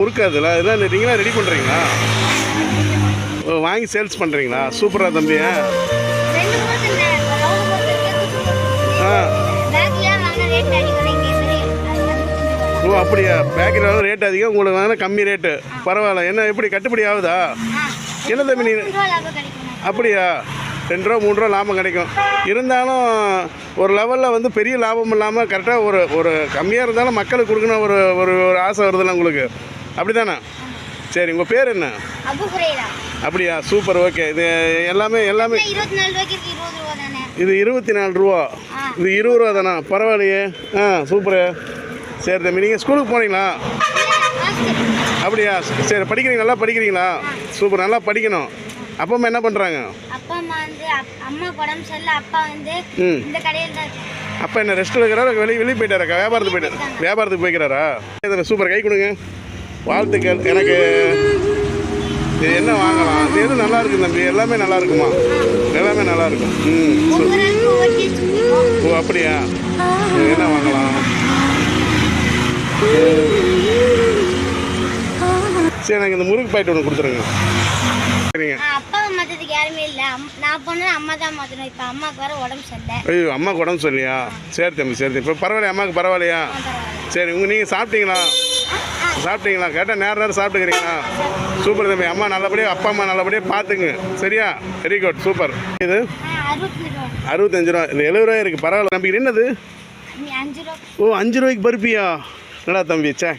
முறுக்காதுல இதெல்லாம் நீங்களா ரெடி பண்ணுறீங்களா? வாங்கி சேல்ஸ் பண்ணுறீங்களா? சூப்பராக தம்பி. ஓ அப்படியா, பேக்கரியில் ரேட் அதிகம், உங்களுக்கு வாங்கினா கம்மி ரேட்டு. பரவாயில்ல. என்ன எப்படி கட்டுப்படி ஆகுதா? என்ன தம்பி நீ அப்படியா? 2 ரூபா 3 ரூபா லாபம் கிடைக்கும். இருந்தாலும் ஒரு லெவலில் வந்து பெரிய லாபம் இல்லாமல் கரெக்டாக ஒரு கம்மியாக இருந்தாலும் மக்களுக்கு கொடுக்கணும் ஒரு ஒரு ஒரு ஆசை வருதுல்ல உங்களுக்கு, அப்படி தானே? சரி, உங்கள் பேர் என்ன? அப்படியா, சூப்பர். ஓகே. இது எல்லாமே இது 24 ரூபா, இது 20 ரூபா தானே? பரவாயில்லையே. சூப்பரு. சரி தம்பி, நீங்கள் ஸ்கூலுக்கு போனீங்களா? அப்படியா, சரி. படிக்கிறீங்க, நல்லா படிக்கிறீங்களா? சூப்பர், நல்லா படிக்கணும். அப்பா அம்மா என்ன பண்ணுறாங்க? அப்பா என்ன ரெஸ்ட் எடுக்கிறாரா? வெளியே போயிட்டாரா? வியாபாரத்துக்கு போய்க்கிறாரா? சூப்பர், கை கொடுங்க. வாழ்த்துக்கள். எனக்கு இது என்ன வாங்கலாம்? இது எது நல்லா இருக்குது தம்பி? எல்லாமே நல்லா இருக்குமா? எல்லாமே நல்லா இருக்கும். ஓ அப்படியா, என்ன வாங்கலாம்? சரி, எனக்கு இந்த முறுக்கு பாக்கெட் ஒன்று கொடுத்துருங்க. சரிங்க. ஐயோ, அம்மாவுக்கு உடம்பு சரியில்லையா? சரி தம்பி, சரி. இப்போ பரவாயில்லையா? அம்மாவுக்கு பரவாயில்லையா? சரி. நீங்கள் சாப்பிட்டீங்களா? கேட்டால் நேரம் சாப்பிட்டுக்கிறீங்களா? சூப்பர் தம்பி. அம்மா நல்லபடியாக, அப்பா அம்மா நல்லபடியாக பார்த்துங்க. சரியா? Very good, super. இது 65 ரூபா. இது 70 ரூபாய் இருக்குது. பரவாயில்ல. நம்பிக்கை என்னது? ஓ 5 ரூபாய்க்கு பருப்பியா? என்னடா தம்பி, சே.